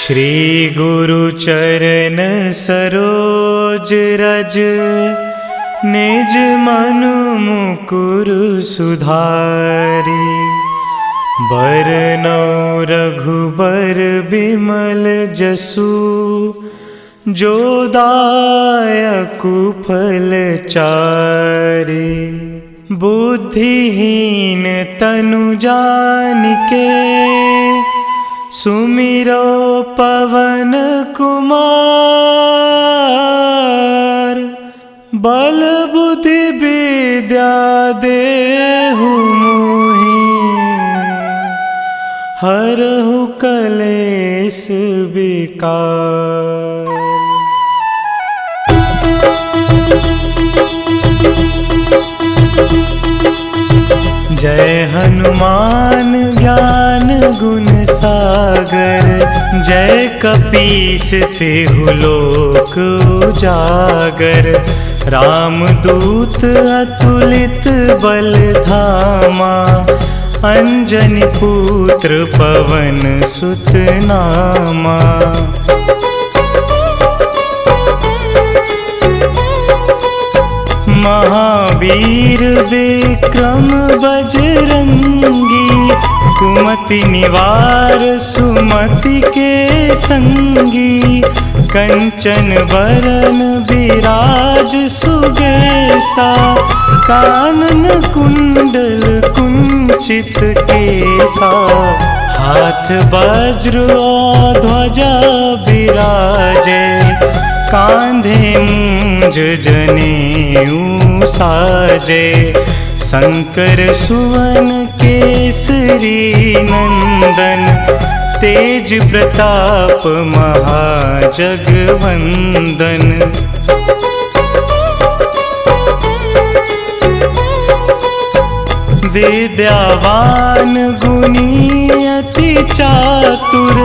श्री गुरु चरण सरोज रज, निज मनु मुकुर सुधारी। बरनौ रघुबर बिमल जसु, जो दायकु फल चारि। बुद्धिहीन तनु जानिके, सुमिरो पवन कुमार। बल बुद्धि विद्या देहु मोहि, हरहु कलेश विकार। जय हनुमान ज्ञान गुण सागर, जय कपीस तिहु लोक उजागर। रामदूत अतुलित बल धामा, अंजनी पुत्र पवन सुत नामा। महावीर विक्रम बजरंगी, कुमति निवार सुमति के संगी। कंचन वरन विराज सुबेसा, कानन कुंडल कुंचित केसा। हाथ वज्र और ध्वजा विराजे, कांधे मूंज जनेऊ साजे। शंकर सुवन केसरी नंदन, तेज प्रताप महाजगवंदन। विद्यावान गुणी अति चातुर,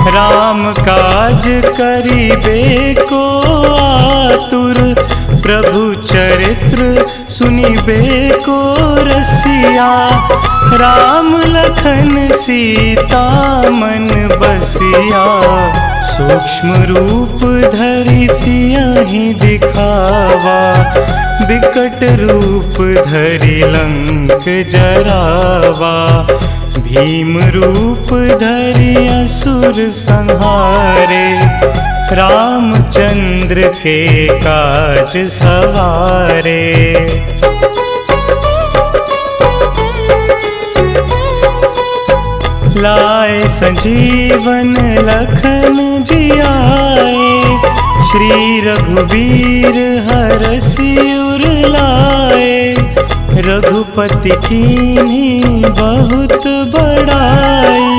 राम काज करिबे को आतुर। प्रभु चरित्र सुनिबे को रसिया, राम लखन सीता मन बसिया। सूक्ष्म रूप धरि सियहि दिखावा, बिकट रूप धरि लंक जरावा। भीम रूप धरि असुर संहारे, रामचंद्र के काज सवारे। लाए संजीवन लखन जियाए, श्री रघुवीर हरषि उर लाए। रघुपति कीन्ही बहुत बड़ाई,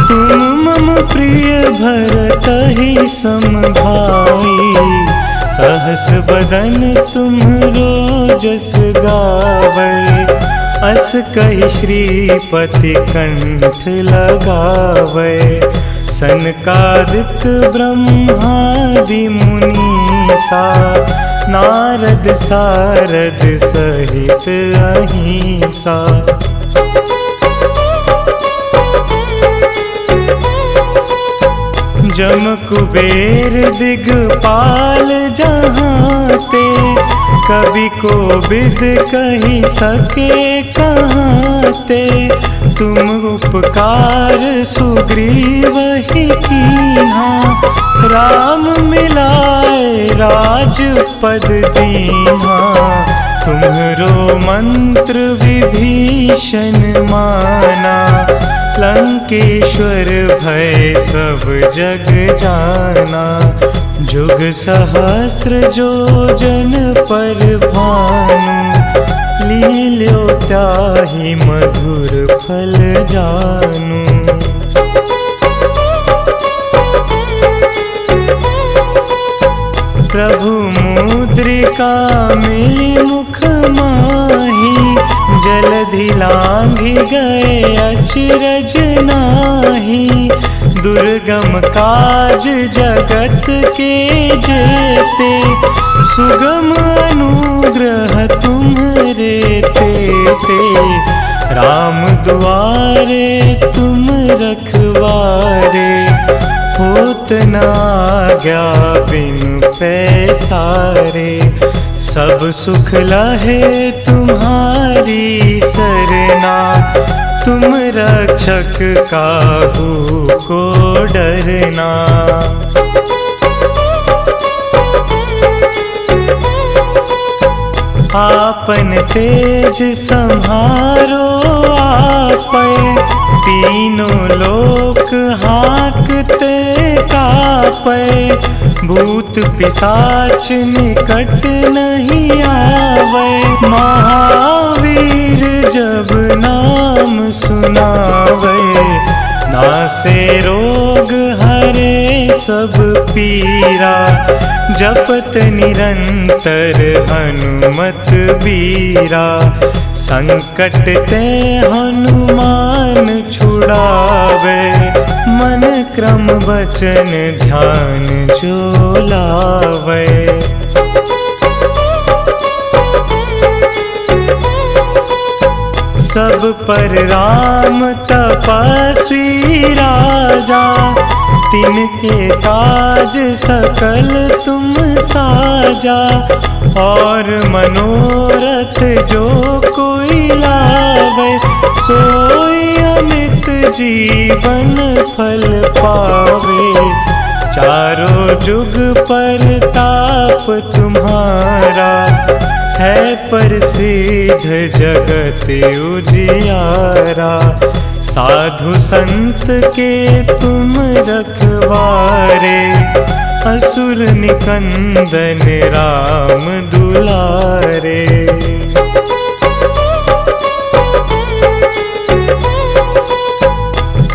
तुम मम प्रिय भरतहि सम भाई। सहस बदन तुम्हरो जस गावै, अस कहि श्रीपति कंठ लगावै। सनकादिक ब्रह्मादि मुनीसा, नारद सारद सहित अहिंसा। जम कुबेर दिगपाल जहांते, कवि कोविद कहि सके कहाते। तुम उपकार सुग्रीवहि कीन्हा, राम मिलाए राजपद दीन्हा। तुम्हरो मंत्र विभीषण माना, लंकेश्वर भय सब जग जाना। जुग सहस्त्र जो जन पर भानु, लील्यो ताहि मधुर फल जानू। प्रभु मुद्रिका मिली मुख माही, जलधि लांघि गए अचरज नाही। दुर्गम काज जगत के जेते, सुगम अनुग्रह तुम्हरे तेते। राम दुआरे तुम रखवारे, होत न आज्ञा बिनु पैसारे। सब सुख लहे तुम्हारी सरना, तुम रक्षक काहू को डरना। आपन तेज संहारो आपै, तीनों लोक हाँकते कापै। भूत पिशाच निकट नहीं आवे, महावीर जब नाम सुनावे। नासे रोग हरे सब पीरा, जपत निरंतर हनुमत बीरा। संकट ते हनुमान छुड़ावे, मन क्रम वचन ध्यान जो लावे। सब पर राम तपस्वी राजा, तिनके काज सकल तुम साजा। और मनोरथ जो कोई लावे, सोई अमित जीवन फल पावे। चारों जुग परताप तुम्हारा, है प्रसिद्ध जगत उजियारा। साधु संत के तुम रखवारे, असुर निकंदन राम दुलारे।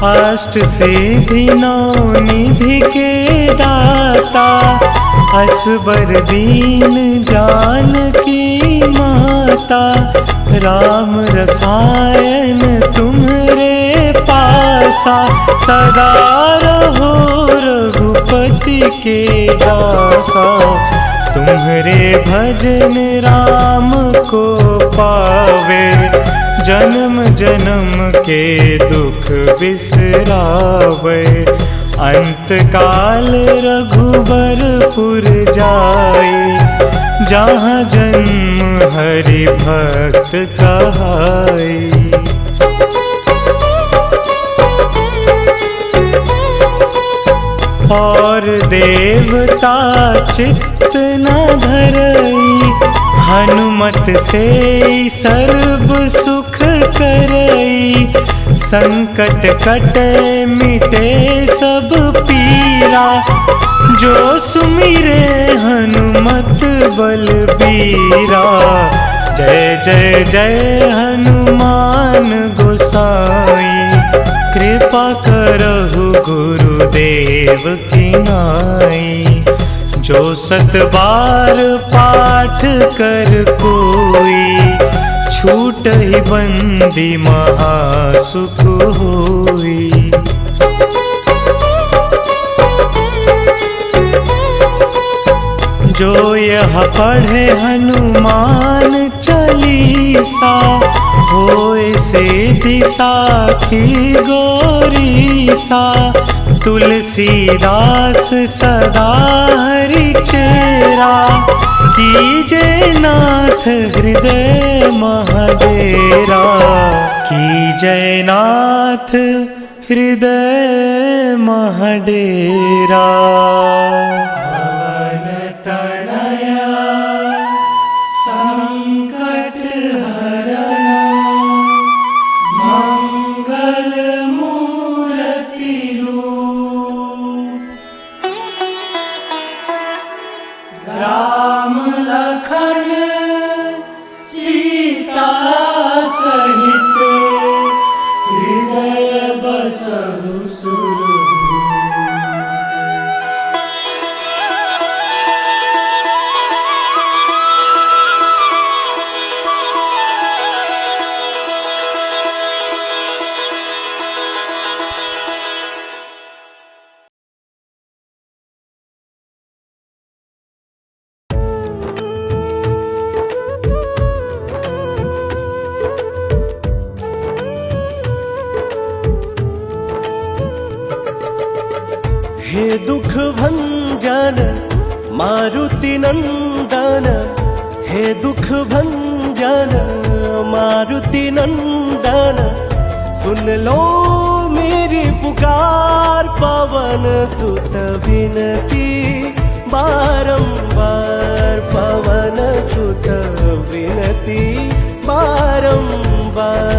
अष्ट सिद्धि नौ निधि के दाता, असबर दीन जानकी माता। राम रसायन तुम्हरे पासा, सदा रहो रघुपति के दासा। तुम्हरे भजन राम को पावे, जन्म जन्म के दुख बिसरावे। अंत काल रघुबरपुर जाई, जहाँ जन्म हरि भक्त कहाई। और देवता चित्त न धरई, हनुमत से सर्व सुख करई। संकट कटे मिटे सब पीरा, जो सुमिरे हनुमत बलबीरा। जय जय जय हनुमान गोसाई, कृपा करहु गुरुदेव की नाई। जो सत बार पाठ कर कोई, छूट ही बंदी महासुख होई। जो यह पढ़े हनुमान चालीसा, होए सिद्धि साखी गौरीसा। तुलसीदास सदा हरि चेरा, कीजे नाथ हृदय महडेरा। कीजे नाथ हृदय महडेरा। राम लखन सीता सहित, हृदय बसहु सुरभूप। हे दुख भंजन मारुति नंदन, हे दुख भंजन मारुति नंदन, सुन लो मेरी पुकार पवन सुत विनती बारंबार, पवन सुत विनती बारंबार।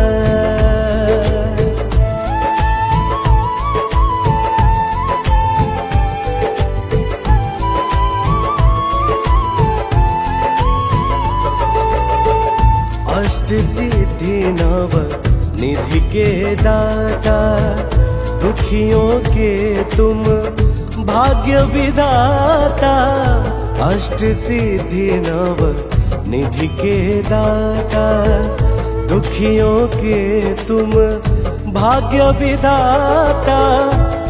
अष्ट सिद्धि नव निधि के दाता, दुखियों के तुम भाग्य विधाता। अष्ट सिद्धि नव निधि के दाता, दुखियों के तुम भाग्य विधाता।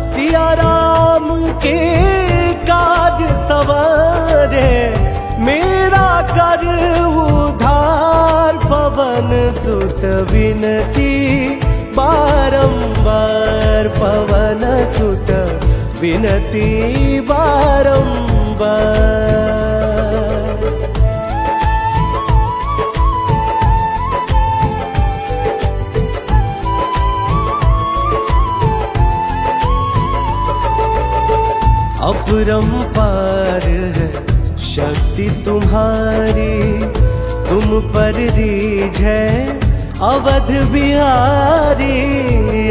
सिया राम के काज सवारे, मेरा कर उधार पवन सुत विनती बारंबार, पवन सुत विनती बारंबार। अपरंपार है शक्ति तुम्हारी, तुम पर रीझ है अवध बिहारी।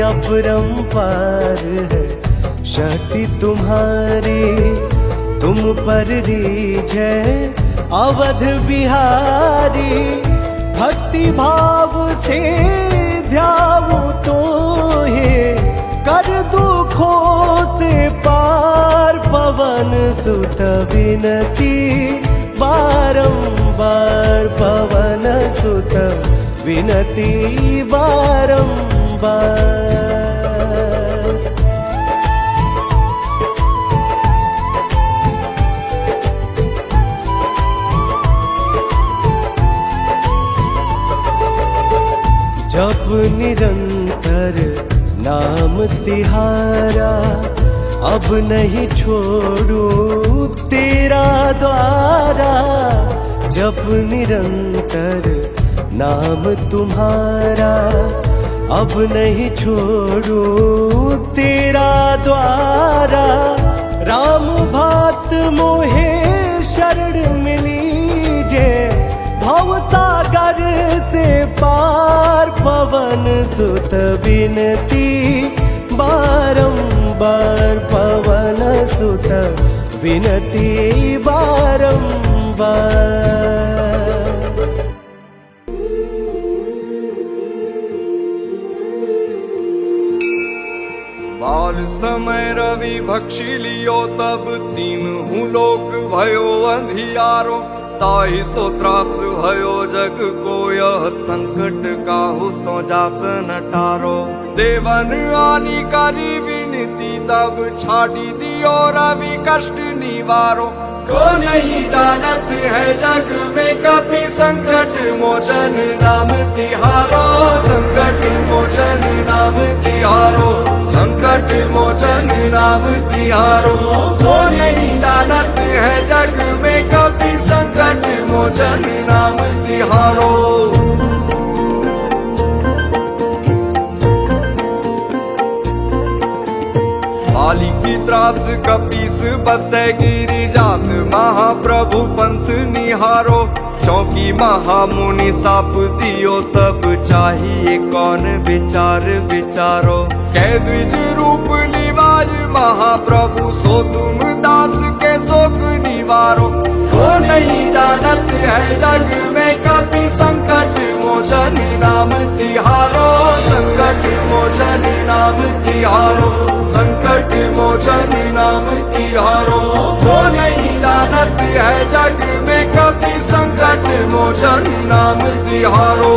अपरंपार है शक्ति तुम्हारी, तुम पर रीझ है अवध बिहारी। भक्ति भाव से ध्याऊं तो हे, कर दुखों से पार पवन सुत विनती बारंबार, पवन सुत विनती बारंबार। जप निरंतर नाम तिहारा, अब नहीं छोड़ू तेरा द्वारा। जप निरंतर नाम तुम्हारा, अब नहीं छोड़ू तेरा द्वारा। राम भक्त मोहे शरण मिलीजे, भव सागर से पार पवन सुत विनती बारंबार, पवन सुत विनती बारंबार। बाल समय रवि भक्षी लियो, तब तीनहु लोक भयो अंधियारो। ताहि सो त्रास भयो जग को, यह संकट काहू सो जात न टारो। देवन आनी करी विनती, तब छाड़ी दियो रवि कष्ट निवारो। को नहीं जानत है जग में कपि, संकट मोचन नाम तिहारो। संकट मोचन नाम तिहारो, संकट मोचन नाम तिहारो। को नहीं जानत है जग में कपि, संकट मोचन नाम तिहारो। बाली की त्रास कपीस बसे गिरी जात, महाप्रभु पंथ निहारो। चौकी महामुनि साप दियो, तब चाहिए कौन विचार विचारो। कह द्विज रूप निवाज महाप्रभु, सो तुम दास के शोक निवारो। को नहीं जानत है जग में कपि, संकट मोचन नाम तिहारो। संकट मोचन नाम तिहारो, संकट मोचन नाम तिहारो। को नहीं जानत है जग में कपि, संकट मोचन नाम तिहारो।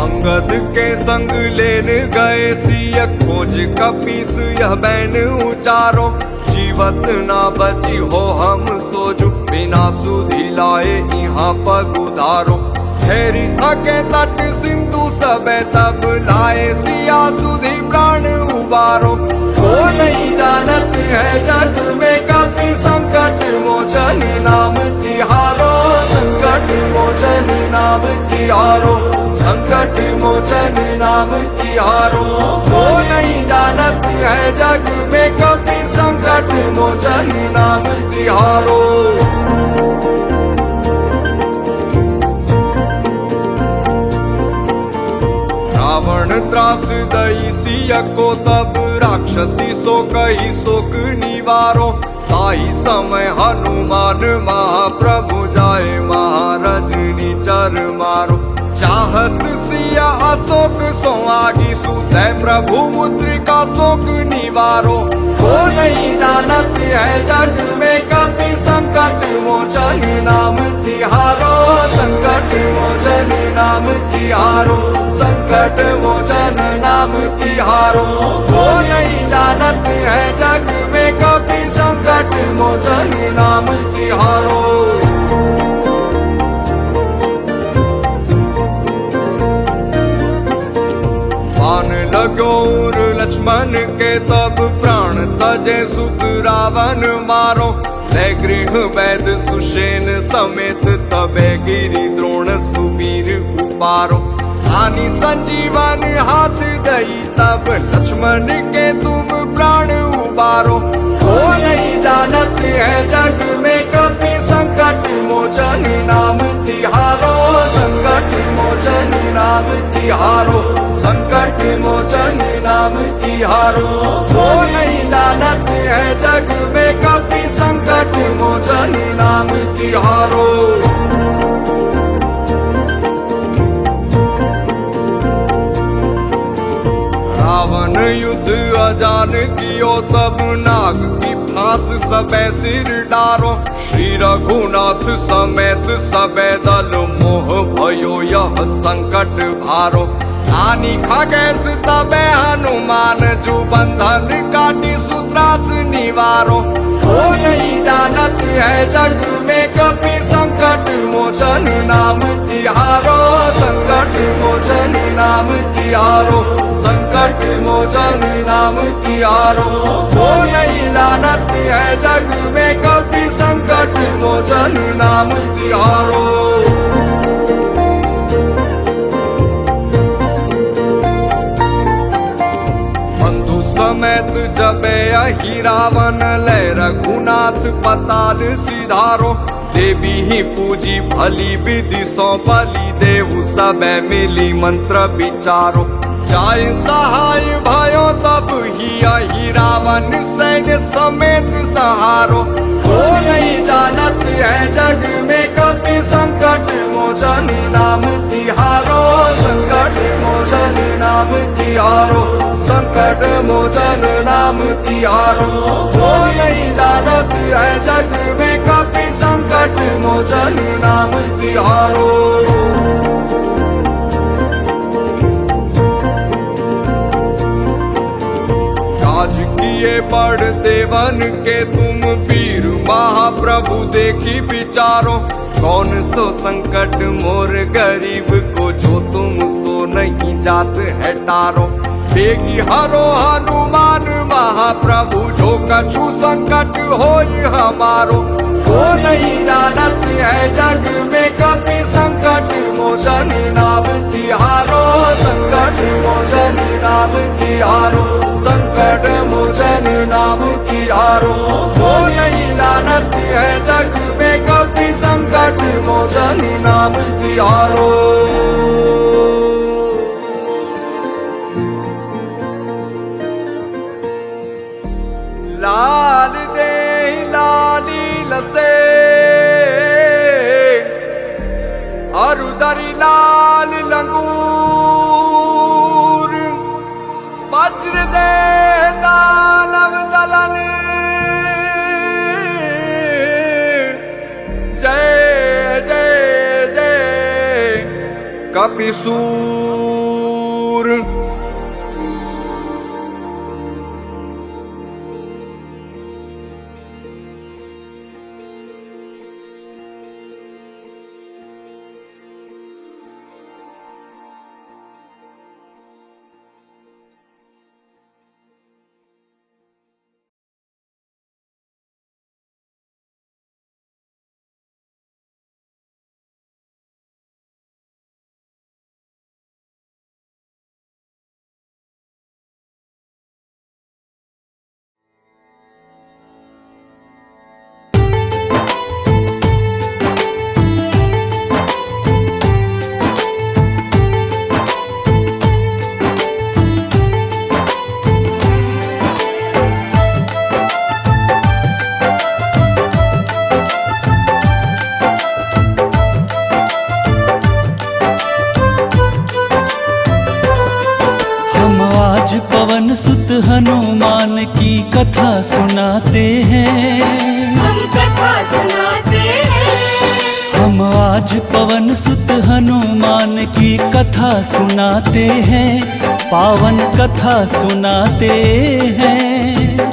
अंगद के संग लेन गए सिय, खोज कपीस यह बैन उचारो। जीवत ना बची हो हम सोजु, बिना सुधि लाए यहाँ पग उधारो। ठहरी थके तट सिंधु सबे तब लाए सिया सुधी प्राण उबारो। वो नहीं जानत है जग में कभी संकट मोचन नाम तिहारो, संकट मोचन नाम तिहारो, संकट मोचन नाम तिहारो। वो नहीं जानत है जग में कभी संकट मोचन नाम तिहारो। रावण त्रास दई सिया को तब राक्षसी सो कही शोक निवारो। ताई समय हनुमान महाप्रभु जाए महारजनी चर मारो। चाहत सिया अशोक सो आगी सुते प्रभु मुद्रिका शोक निवारो। वो नहीं जानत है जग में कभी संकट मोचन नाम तिहारो, संकट मोचन नाम तिहारो, संकट मोचन नाम तिहारो। वो नहीं जानत है जग में कभी संकट मोचन नाम तिहारो। बाण लगोर लक्ष्मण के तब प्राण तजे सुत रावण मारो। ले गृह वैद सुषेण समेत तबे गिरि द्रोण सुवीर उपारो। आनी संजीवन हाथ दई तब लक्ष्मण के तुम प्राण उबारो। वो नहीं जानत है जग में कभी संकट मोचन नाम तिहारो, संकट मोचन नाम तिहारो, संकट मोचन नाम तिहारो। वो नहीं जानत है जग में कभी संकट मोचन नाम तिहारो। रावण युद्ध अजान कियो तब नाग की फांस सबे सिर डारो। श्री रघुनाथ समेत सबे दल मोह भयो यह संकट भारो। आनी खगेश तबे हनुमान जू बंधन काटी सूत्रास निवारो। वो नहीं जानत है जग में कभी संकट मोचन नाम तिहारो, संकट मोचन नाम तिहारो, संकट मोचन नाम तिहारो। वो नहीं जानत है जग में कभी संकट मोचन नाम तिहारो। समेत जबे अहि रावण ले रघुनाथ पताल सिधारो। देवी ही पूजी भली विधि सौ बलि देहु सबे मिली मंत्र विचारो। जाय सहाय भयो तब ही अहि रावण सैन्य समेत सहारो। वो नहीं जानत है जग में कभी संकट मोचन नाम तिहारो, संकट मोचन नाम तिहारो, संकट मोचन नाम तिहारो। वो नहीं जानत है जग में कभी संकट मोचन नाम तिहारो। राज किए बड़ देवन के तुम वीर महाप्रभु देखी विचारो। कौन सो संकट मोर गरीब को जो तुम सो नहीं जात है टारो। बेगी हरो हनुमान महाप्रभु जो कछु संकट होई हमारो। वो नहीं जानत है जग में कभी संकट मोचन नाम तिहारो, संकट मोचन नाम तिहारो, संकट मोचन नाम तिहारो। वो नहीं जानत है जग में कभी संकट मोचन नाम तिहारो। लाल दे लाली लसे अरुदरी लाल लंगूर। वज्र दे दानव दलन जय जय जय कपिसूर। पवन सुत हनुमान की कथा सुनाते हैं। हम कथा सुनाते हैं। हम आज पवन सुत हनुमान की कथा सुनाते हैं, पावन कथा सुनाते हैं।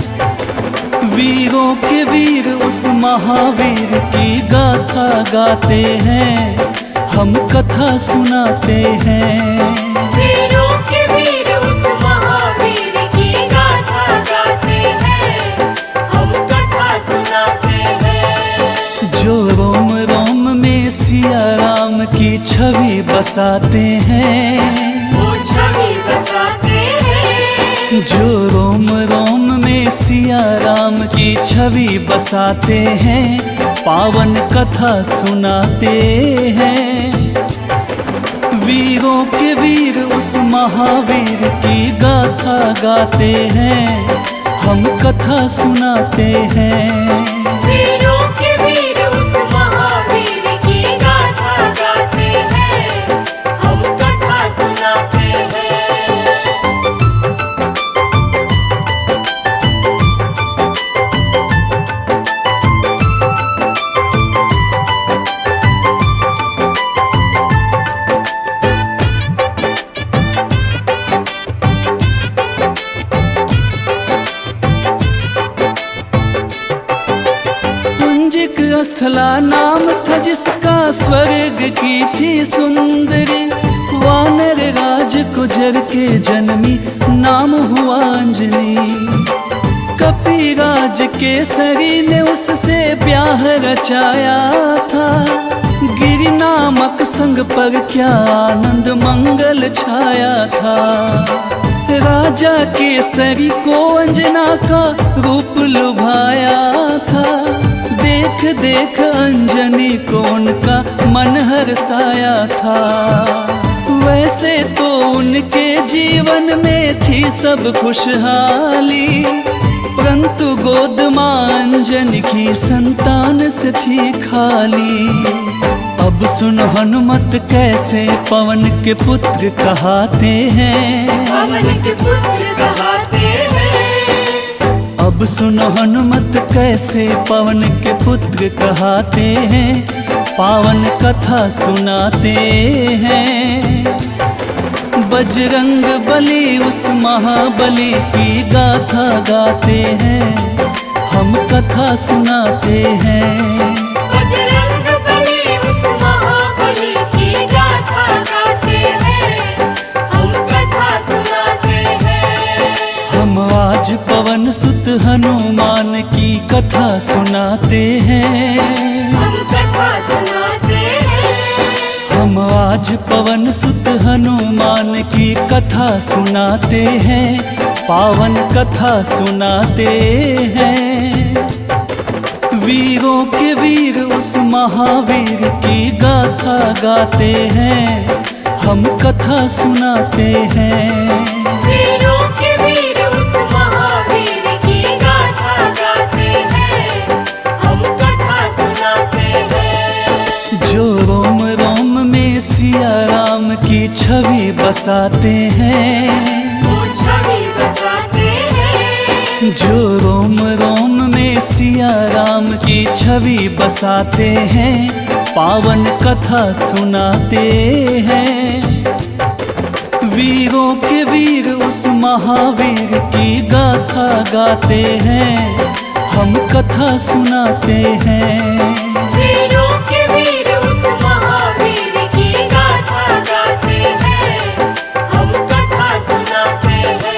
वीरों के वीर उस महावीर की गाथा गाते हैं, हम कथा सुनाते हैं। वीरों के वीर उस महावीर की गाथा गाते हैं, हम कथा सुनाते हैं। जो रोम रोम में सिया राम की छवि बसाते हैं, वो छवि बसाते हैं। जो रोम रोम में सिया राम की छवि बसाते हैं, पावन कथा सुनाते हैं। वीरों के वीर उस महावीर की गाथा गाते हैं, हम कथा सुनाते हैं। वीरों के वीर उस महावीर की गाथा गाते हैं, हम कथा सुनाते हैं। स्थला नाम था जिसका, स्वर्ग की थी सुंदरी। वानर राज गुजर के जन्मी, नाम हुआ अंजनी। कपिराज केसरी ने उससे ब्याह रचाया था, गिरि नामक संग पर क्या आनंद मंगल छाया था। राजा केसरी को अंजना का रूप लुभाया था, देख देख अंजनी को उनका मन हर्षाया था। वैसे तो उनके जीवन में थी सब खुशहाली, परंतु गोद मां अंजनी की संतान से थी खाली। अब सुन हनुमत कैसे पवन के पुत्र कहाते हैं, पवन के पुत्र कहाते हैं। अब सुन हनुमत कैसे पवन के पुत्र कहाते हैं, पावन कथा सुनाते हैं। बजरंग बली उस महाबली की गाथा गाते हैं, हम कथा सुनाते हैं। बजरंग बली उस महाबली की गाथा गाते हैं, हम कथा सुनाते हैं। हम आज पवन सुत हनुमान की कथा सुनाते हैं। हम कथा सुनाते हैं। हम आज पवन सुत हनुमान की कथा सुनाते हैं, पावन कथा सुनाते हैं। वीरों के वीर उस महावीर की गाथा गाते हैं, हम कथा सुनाते हैं। वीरों के वीर उस महावीर की गाथा गाते हैं, हम कथा सुनाते हैं। जो रोम रोम में सिया राम की छवि बसाते हैं, वो छवि बसाते हैं। जो रोम रोम में सिया राम की छवि बसाते हैं, पावन कथा सुनाते हैं। वीरों के वीर उस महावीर की गाथा गाते हैं, हम कथा सुनाते हैं। वीरों के वीर उस महावीर की गाथा गाते हैं, हम कथा सुनाते हैं।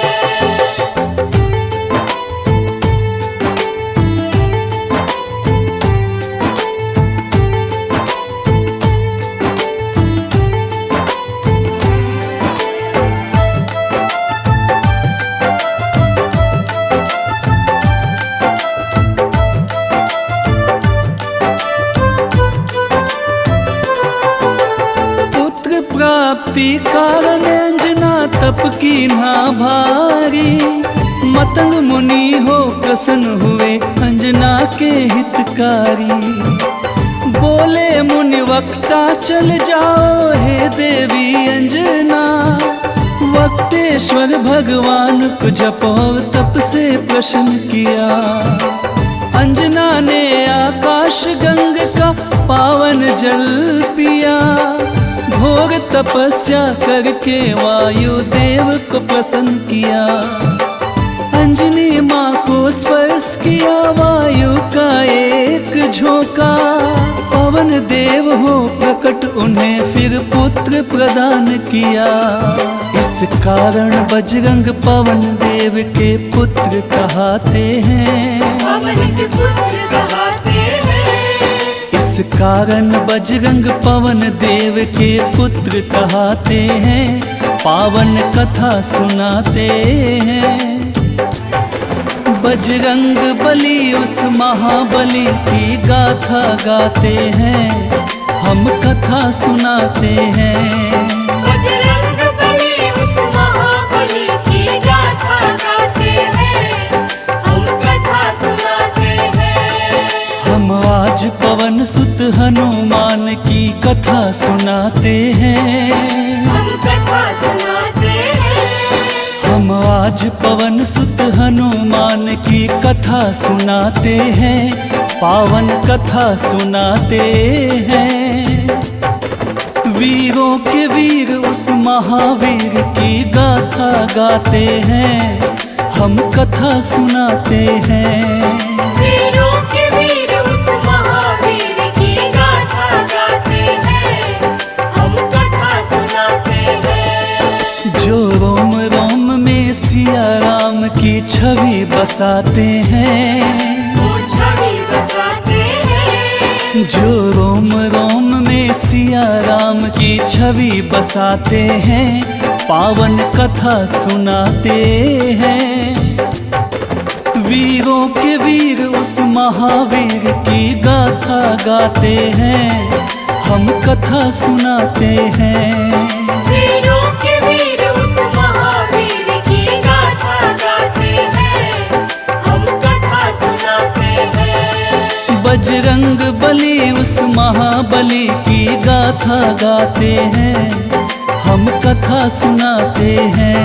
प्राप्ति कारण अंजना तप की ना भारी। मतंग मुनि हो प्रसन्न हुए अंजना के हितकारी। बोले मुनि वक्ता चल जाओ हे देवी अंजना, वक्ते परमेश्वर भगवान को जप और तप से प्रसन्न किया। अंजना ने आकाश गंग का पावन जल पिया। घोर तपस्या करके वायु देव को प्रसन्न किया। अंजनी माँ को स्पर्श किया वायु का एक झोंका। पवन देव हो प्रकट उन्हें फिर पुत्र प्रदान किया। इस कारण बजरंग पवन देव के पुत्र कहते हैं। पवन के पुत्र कहते हैं। इस कारण बजरंग पवन देव के पुत्र कहते हैं। पावन कथा सुनाते हैं। बजरंग बली उस महाबली की गाथा गाते हैं। हम कथा सुनाते हैं। बजरंग बली उस महाबली की गाथा गाते हैं। हम कथा सुनाते हैं। हम आज पवन सुत हनुमान की कथा सुनाते हैं। हम कथा सुनाते हैं। हम आज पवन सुत हनुमान की कथा सुनाते हैं। पावन कथा सुनाते हैं। वीरों के वीर उस महावीर की गाथा गाते हैं। हम कथा सुनाते हैं। वीरों के वीर उस महावीर की गाथा गाते हैं। हम कथा सुनाते हैं। जो रोम रोम में सिया राम की छवि बसाते हैं। वो छवि बसाते हैं। जो रोम रोम में सिया राम की छवि बसाते हैं। पावन कथा सुनाते हैं। वीरों के वीर उस महावीर की गाथा गाते हैं। हम कथा सुनाते हैं। वीरों के वीर उस महावीर की गाथा गाते हैं। हम कथा सुनाते हैं। बजरंग बली उस महाबली की गाथा गाते हैं। हम कथा सुनाते हैं।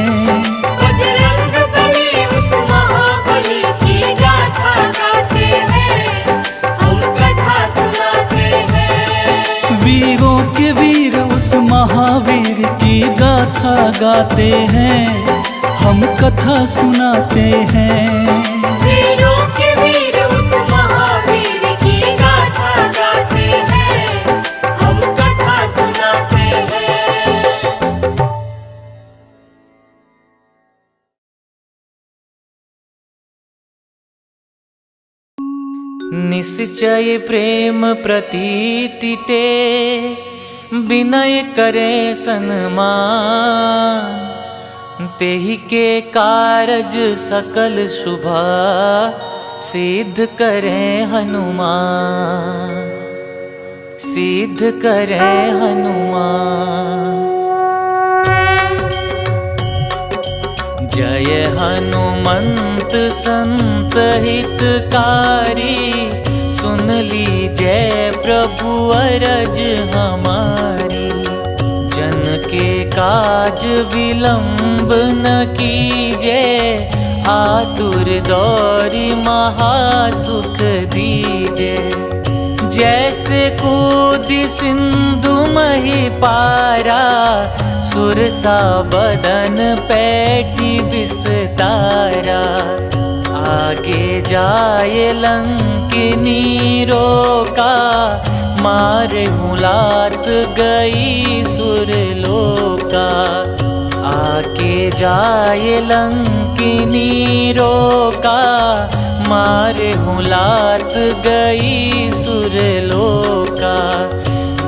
बजरंग बली उस महाबली की गाथा गाते हैं। हम कथा सुनाते हैं। वीरों के वीर उस महावीर की गाथा गाते हैं। हम कथा सुनाते हैं। वीरों के वीर उस महावीर की गाथा गाते हैं। हम कथा सुनाते हैं। निश्चय प्रेम प्रतीति ते विनय करे सन्मान। तेहि के कारज सकल शुभ सिद्ध करे हनुमान। सिद्ध करे हनुमान। जय हनुमंत संत हितकारी। सुन लीजय प्रभु अरज हमारी। जन के काज विलंब न कीजे। आतुर दौरी महासुख दीजे। जैसे कूदी सिंधु मही पारा। सुरसा बदन पैठी विस्तारा। आगे जाए लंकिनी रोका। मारे मुलात गई सुरलोका। आगे जाए लंकिनी रोका। मारे मुलात गई सुरलोका।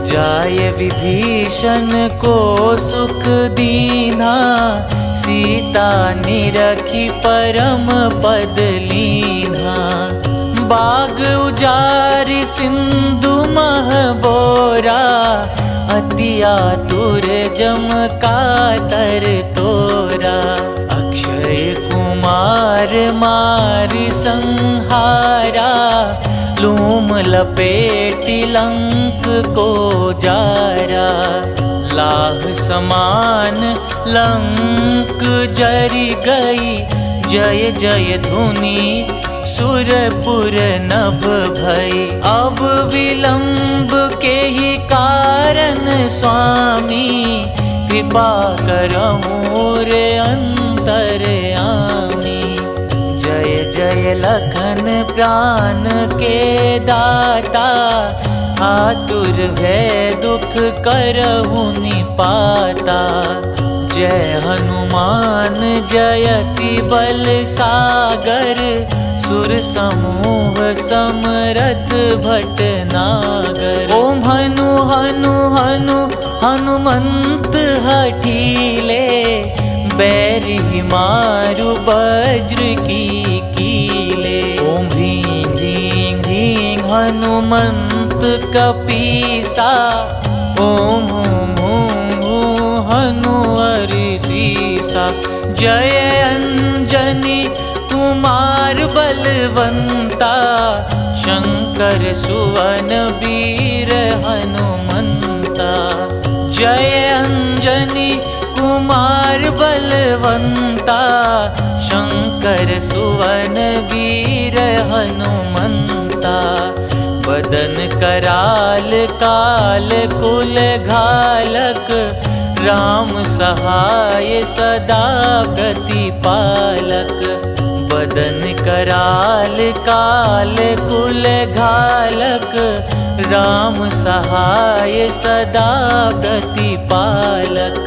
जाय विभीषण को सुख दीना। सीता निरखी परम पद लीना। बाग उजारि सिंधु मह बोरा। अति आतुर जम कातर तोरा। अक्षय कुमार मारि संहारा। लूम लपेटी लंक को जारा। लाह समान लंक जरी गई, जय जय धुनि सुरपुर नभ भई। अब विलंब के ही कारण स्वामी, कृपा करहु रे अंतरयामी। जय जय लखन प्राण के दाता, आतुर भय दुख करहु निपाता। जय हनुमान जयति बल सागर, सुर समूह समरथ भटनागर। ओम हनु हनु हनु हनुमंत हठीले, बैरि मारु वज्र की कीले। ओम ह्रीं ह्रीं ह्रीं हनुमंत कपीसा, ओम हूं हूं हूं हनु हरिसीसा। जय अंजनी कुमार बलवंता, शंकर सुवन वीर हनुमंता। जय अंजनी कुमार बलवंता, शंकर सुवन वीर हनुमंता। बदन कराल काल कुल घालक, राम सहाय सदा प्रतिपालक। बदन कराल काल कुल घालक, राम सहाय सदा प्रतिपालक।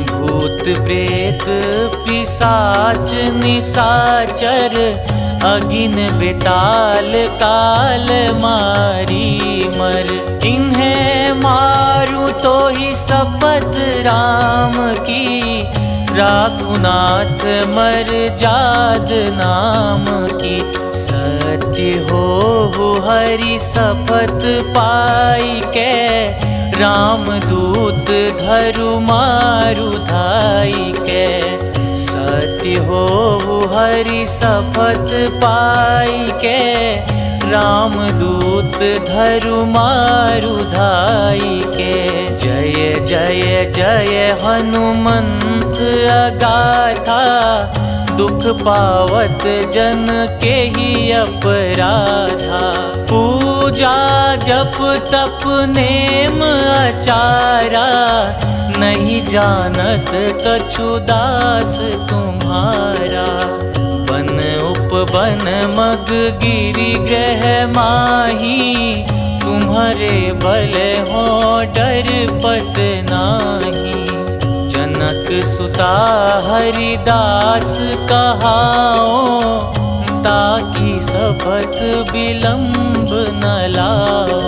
भूत प्रेत पिशाच निशाचर, अगिन बेताल काल मारी मर। इन्हें मारू तो ही शपथ राम की, राखुनाथ मर जाद नाम की। सत्य हो हरि शपथ पाई के, राम दूत धरु मारु धाई के। सत्य हो हरि शपथ पाई के, राम दूत धरु मारु धाई के। जय जय जय हनुमंत अगाथा, दुख पावत जन के ही अपराधा। पूजा जप तप नेम आचारा, नहीं जानत कछु दास तुम्हारा। बन उपवन मग गिरि ग्रह माही, तुम्हारे बल हो डर पत नाही। जनक सुता हरिदास कहाओ, ताकि शपथ विलंब न लाओ।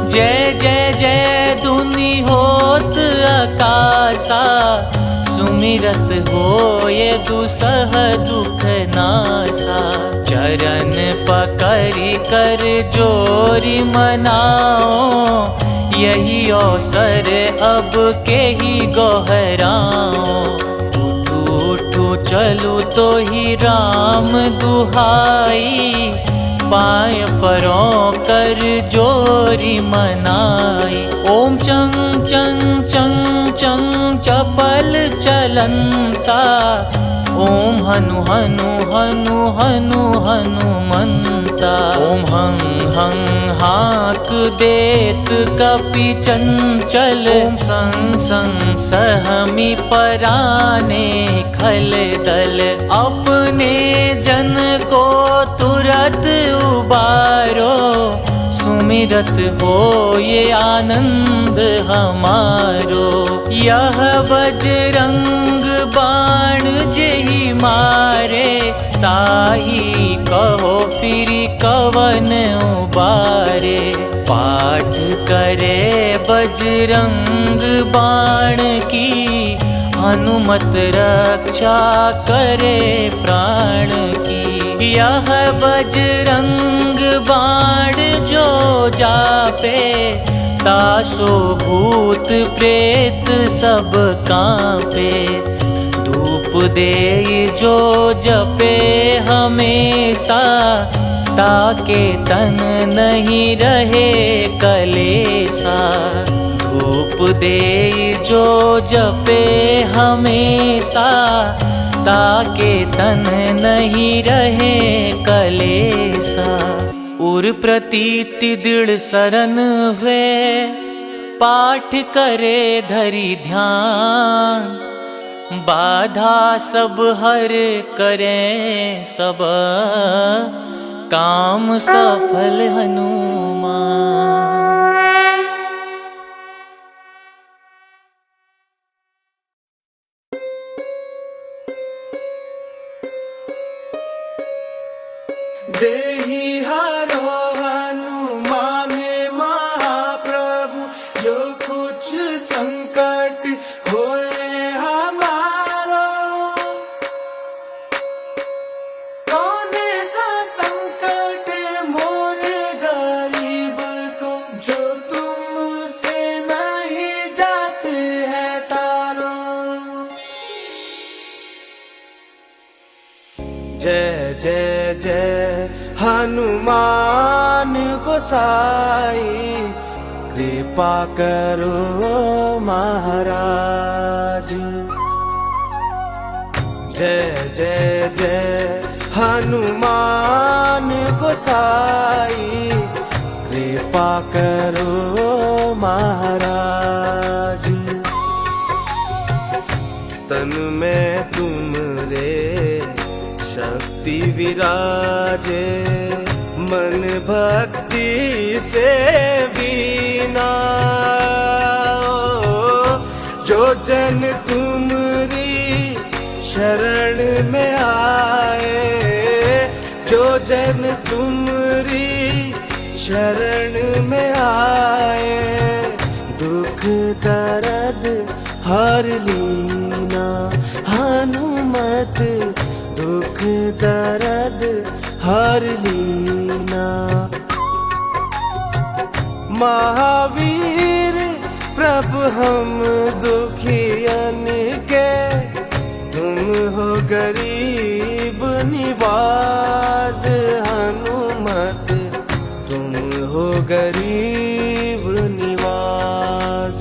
जय जय जय धुनि होत आकाशा, सुमिरत हो ये दुसह दुख नासा। चरण पकड़ि कर जोरि मनाओ, यही अवसर अब के ही गोहराओ। उठू उठू चलू तो ही राम दुहाई, पाय परों कर जोरी मनाई। ओम चंग चंग चंग चंग चपल चलंता, ओम हनु हनु हनु हनु हनुमंता। ओम हं हं हाक देत कपि चंचल, ओम संग संग सहमी पराने खल दल। अपने जन को तुरत उबारो, सुमिरत हो ये आनंद हमारो। यह बजरंग बाण जेहि मारे, ताही कहो फिर कवन उबारे। पाठ करे बजरंग बाण की, हनुमत रक्षा करे प्राण की। यह बजरंग बाण जो जापे, तासो भूत प्रेत सब कांपे। धूप दे जो जपे हमेशा, ताके तन नहीं रहे कलेसा। धूप दे जो जपे हमेशा, ताके तन नहीं रहे कलेसा। उर प्रतीति दृढ़ सरन हुए, पाठ करे धरि ध्यान। बाधा सब हर करें सब, काम सफल हनुमान। देहि हरो हनुमान महाप्रभु, जो कुछ संकट होए हमारो। कौन सा संकट मोरे गरीब को, जो तुमसे नहीं जाते है टारो। जय जय जय हनुमान गोसाई, कृपा करो महाराज। जय जय जय हनुमान गोसाई, कृपा करो महाराज। तन में तुम रे शक्ति विराजे, मन भक्ति से बीना। जो जन तुमरी शरण में आए, जो जन तुमरी शरण में आए, दुख दर्द हर लीना। हनुमत दुख दर्द हर लीना। महावीर प्रभु हम दुखियन के, तुम हो गरीब निवाज। हनुमत तुम हो गरीब निवाज।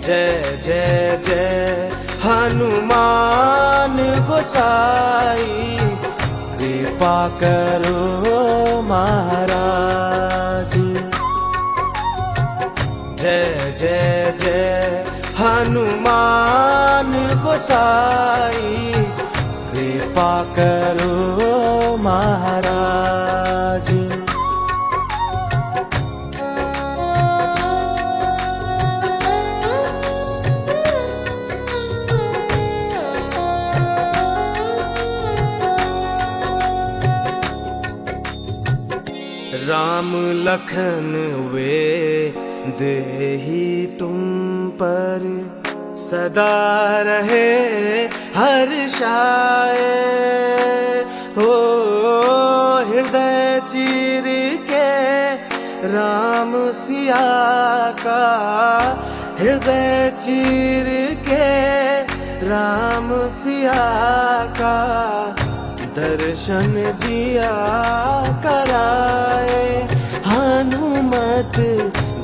जय जय जय हनुमान गोसाई, कृपा करो महाराज। जय जय जय हनुमान गोसाई, कृपा करो महाराज। राम लखन वे देहि तुम पर, सदा रहे हर्षाए। हो हृदय चीर के राम सिया का, हृदय चीर के राम सिया का, दर्शन दिया कराए। हनुमत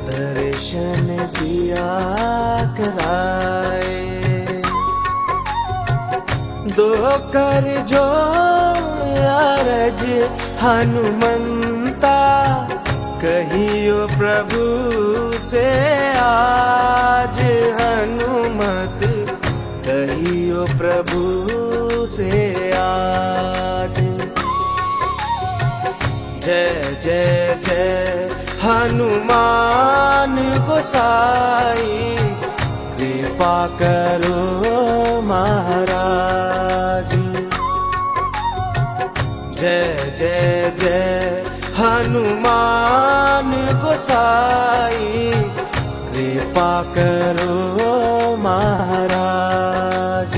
दर्शन दिया कराए। दो कर जो अरज हनुमंता, कहियो प्रभु से आज। हनुमत कहियो प्रभु से आज। जय जय जय हनुमान गोसाई, कृपा करो महाराज। जय जय जय हनुमान गोसाई, कृपा करो महाराज।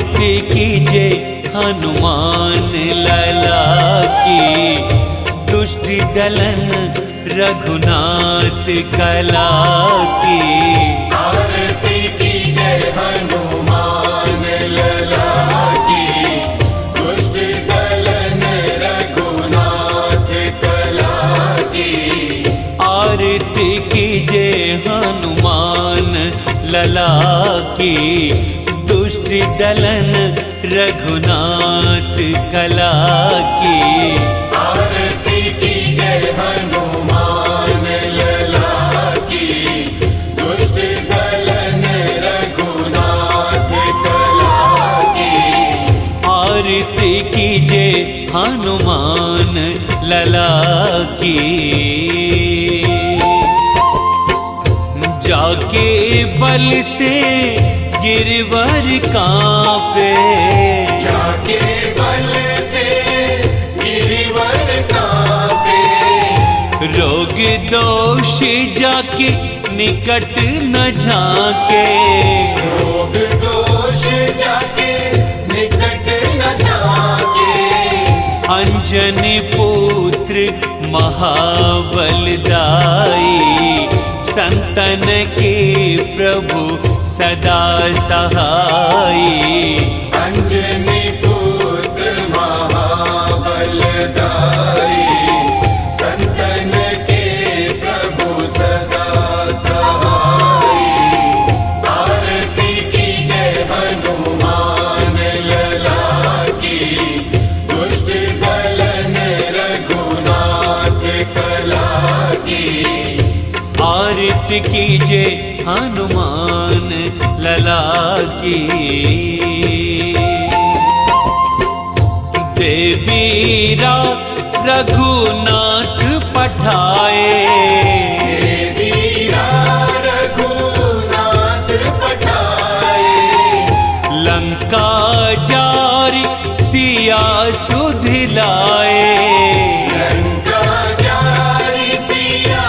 आरती कीजे हनुमान लला की, दुष्ट दलन रघुनाथ कला की। आरती कीजे हनुमान लला की, दुष्ट दलन रघुनाथ कला की। आरती कीजे हनुमान लला की, दुष्ट दलन रघुनाथ कला की। आरती कीजे हनुमान लला की, दुष्ट दलन रघुनाथ कला की। आरती कीजे हनुमान लला की। जाके बल से गिरवर कांपे, जाके बल से गिरवर कांपे। रोग दोष जाके निकट न झाके, रोग दोष जाके निकट न झाके। अंजनी पुत्र महाबलदाई, संतन के प्रभु सदा सहाई। अंजनी पुत्र महाबलदाई, संतन के प्रभु सदा सहाई। आरती कीजे हनुमान लला की, दुष्ट दलन रघुनाथ कला की। आरती कीजे हनुमान लला की। देवीरा रघुनाथ पठाए, देवीरा रघुनाथ पठाए। लंका जारी सिया सुधिलाए, लंका जारी सिया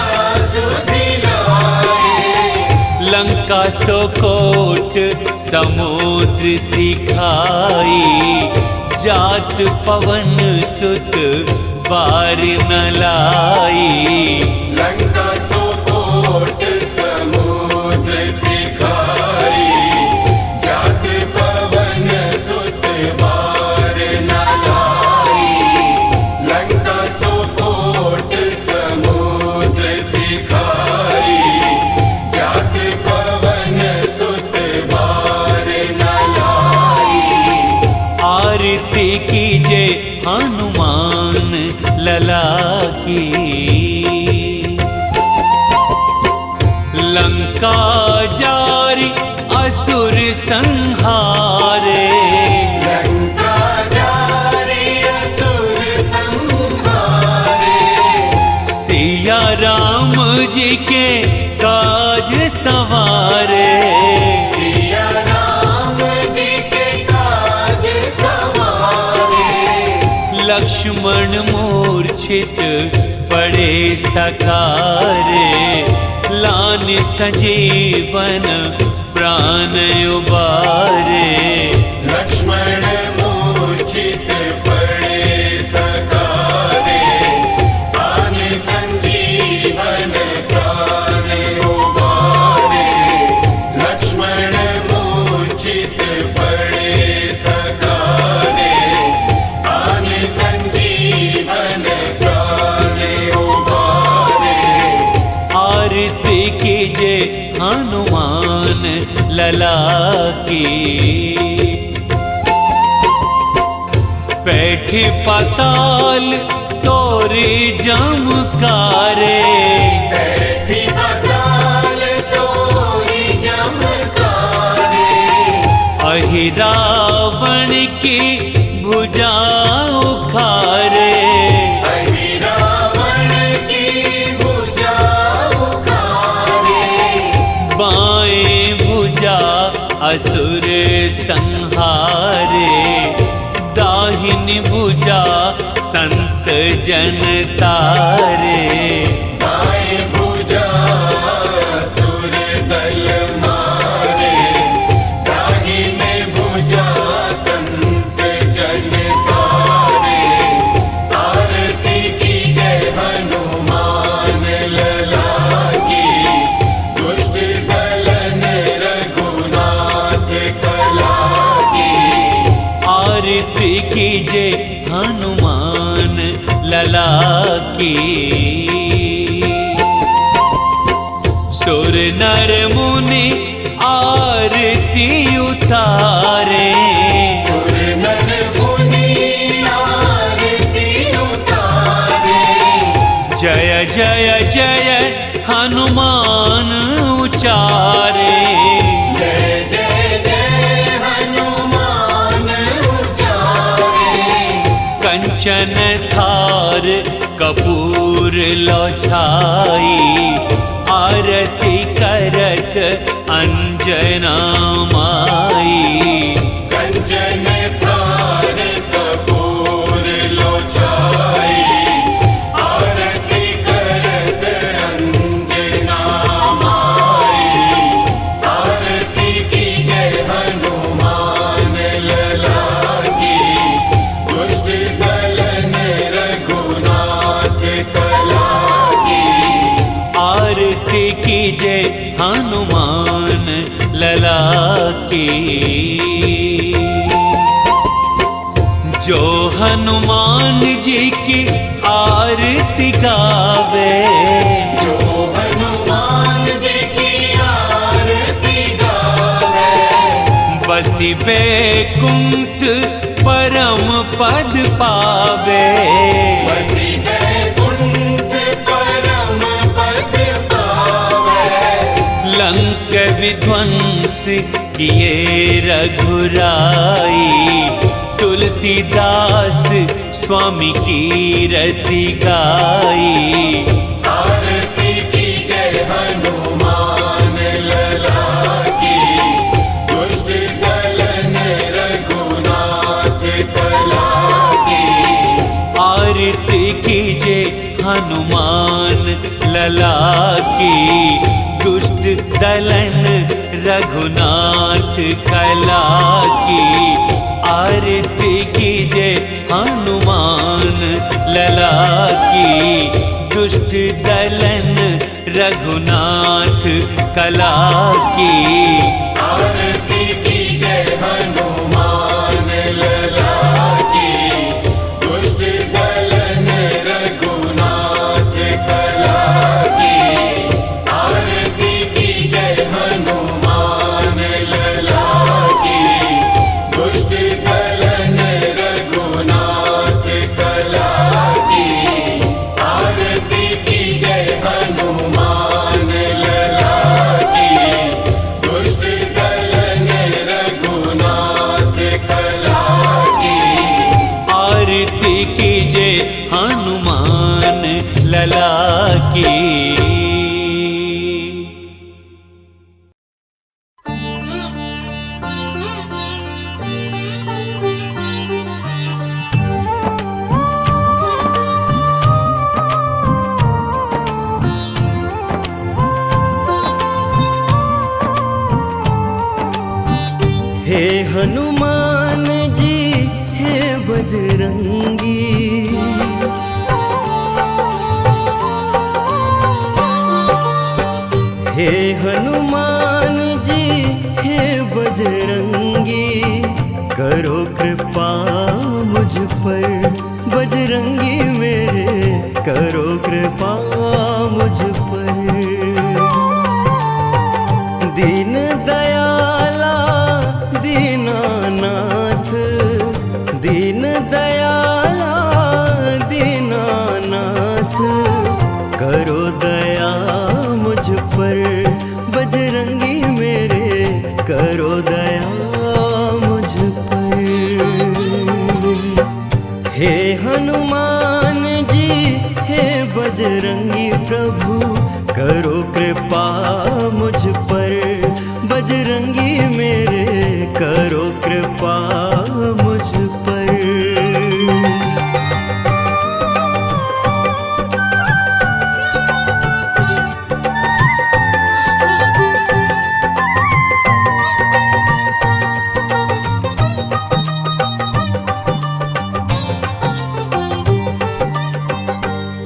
सुधिलाए। लंका सोकोट समुद्र सिखाई, जात पवन सुत बार न लाई। लंका सोकोट समुद्र सिखाई, जात पवन सुत बार न लाई। लंका सोकोट समुद्र सिखाई, जात पवन सुत बार न लाई। आरती कीजे हनुमान लला की। लंका जारी असुर संहारे, लंका जारी असुर संहारे। सिया राम जी के काज सवारे, सिया राम जी के काज सवारे। लक्ष्मण मूर्छित पड़े सकारे, लान संजीवन प्राण उबारे। लक्ष्मण मूर्छित पड़े सकारे, प्राण संजीवन प्राण उबारे। लक्ष्मण मूर्छित पड़े सकारे, प्राण संजीवन प्राण उबारे। आरती कीजे हनुमान लला की। बैठे पाताल तोरे जमकारे, बैठी पाताल तोरी जमकारे। अहि रावण की भुजा उखारे, अहि रावण की भुजा उखारे। बाएं भुजा असुर संहारे, दाहिनी भुजा संत जन तारे। दाएं भुजा असुर दल मारे, दाहिने भुजा आरती कीजे हनुमान लला की। सुर नर मुनि आरती उतारे, सुर नर मुनि आरती उतारे। जय जय जय हनुमान उचारे। जय जय जय हनुमान उचारे। कंचन थार कपूर लो छाई, आरती करत अंजना माई। कंचन थार कपूर लो छाई, आरती करत अंजना माई। आरती कीजे हनुमान लला की, दुष्ट दलन रघुनाथ कला की। आरती कीजे हनुमान लला की। जो हनुमान जी की आरती गावे, जो हनुमान जी की आरती गावे। बसी बैकुंठ परम पद पावे। बसी बैकुंठ परम पद पावे। लंक विध्वंस किए रघुराई, तुलसीदास स्वामी की रति गाई। आरती कीजे हनुमान लला की, दुष्ट दलन रघुनाथ कला की। आरती कीजे हनुमान लला की, दुष्ट दलन रघुनाथ कला की। आरती कीजे हनुमान लला की, दुष्ट दलन रघुनाथ कला की। आरती कीजे हनुमान लला की, दुष्ट दलन रघुनाथ कला की। आरती कीजे हनुमान लला की, दुष्ट दलन रघुनाथ कला की। आरती कीजे हनुमान लला की, दुष्ट दलन रघुनाथ कला की। आरती कीजे हनुमान लला की। हे हनुमान जी हे बजरंगी, हे हनुमान जी हे बजरंगी। करो कृपा मुझ पर बजरंगी मेरे, करो कृपा मुझ पर। दीन दयाला दीनानाथ, दीन दयाला दीनानाथ। करो दया मुझ पर बजरंगी मेरे, करो दया मुझ पर। हे हनुमान जी हे बजरंगी प्रभु, करो कृपा मुझ पर बजरंगी मेरे, करो कृपा मुझ पर।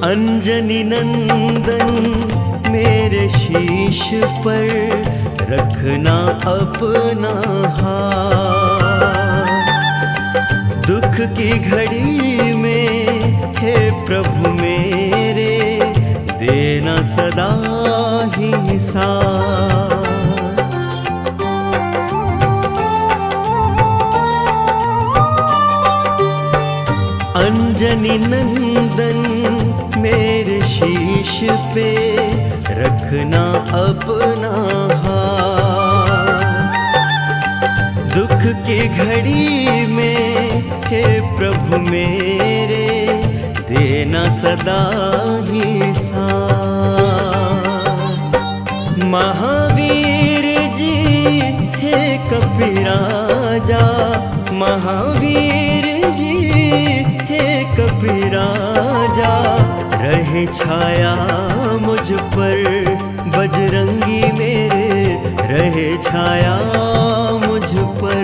अंजनी नंदन मेरे शीश पर रखना अपना हाथ। की घड़ी में हे प्रभु मेरे देना सदा ही साथ। अंजनी नंदन मेरे शीश पे रखना अपना हाथ। दुख की घड़ी में हे प्रभु मेरे देना सदा ही साथ। महावीर जी हे कपिराजा, महावीर जी हे कपिराजा, रहे छाया मुझ पर बजरंगी मेरे, रहे छाया मुझ पर।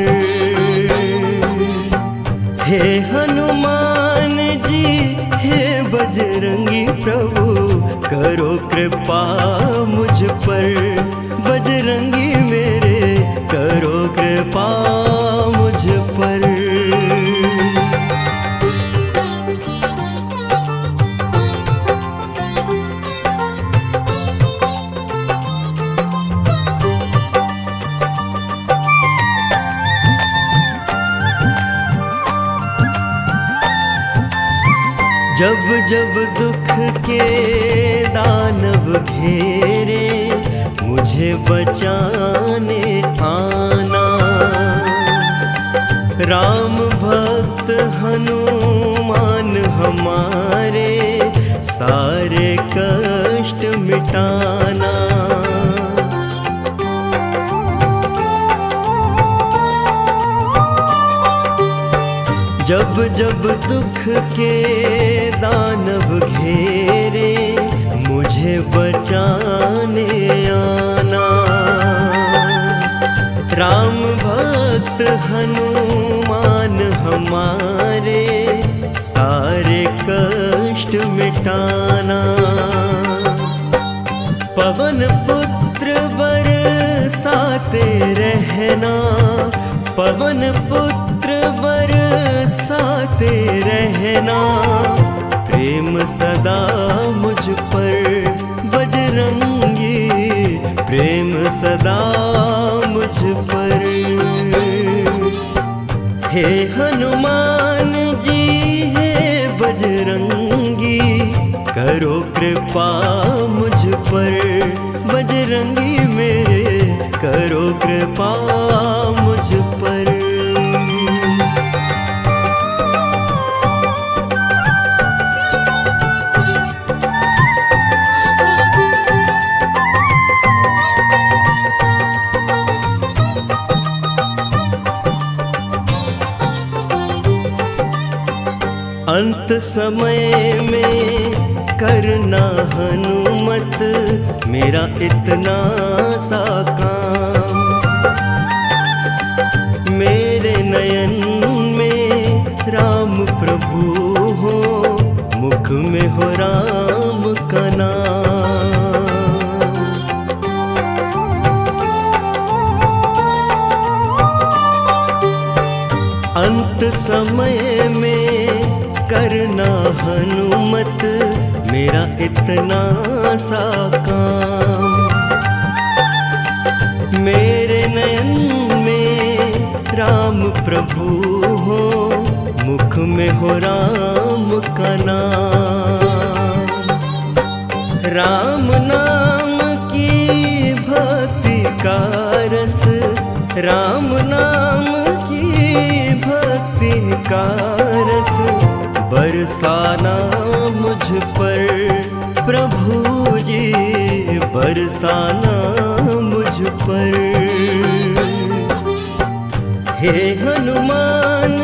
हे हनुमान जी हे बजरंगी प्रभु, करो कृपा मुझ पर, बजरंगी मेरे करो कृपा मुझ पर। जब जब दुख के दानव घेरे, मुझे बचाने आना। राम भक्त हनुमान हमारे, सारे कष्ट मिटाना। जब जब दुख के दानव घेरे, मुझे बचाने आना। राम भक्त हनुमान हमारे, सारे कष्ट मिटाना। पवन पुत्र बरसाते रहना, पवन पुत्र बरसाते रहना। प्रेम सदा मुझ पर बजरंगी, प्रेम सदा मुझ पर। हे हनुमान जी हे बजरंगी, करो कृपा मुझ पर, बजरंगी मेरे करो कृपा मुझ पर। अंत समय में करना हनुमत मेरा इतना सा काम। मेरे नयन में राम प्रभु हो, मुख में हो राम का नाम। अंत समय में करना हनुमत मेरा इतना सा काम। मेरे नयन में राम प्रभु हो, मुख में हो राम का नाम। राम नाम की भक्ति का रस, राम नाम की भक्ति का रस, बरसाना मुझ पर प्रभु जी, बरसाना मुझ पर। हे हनुमान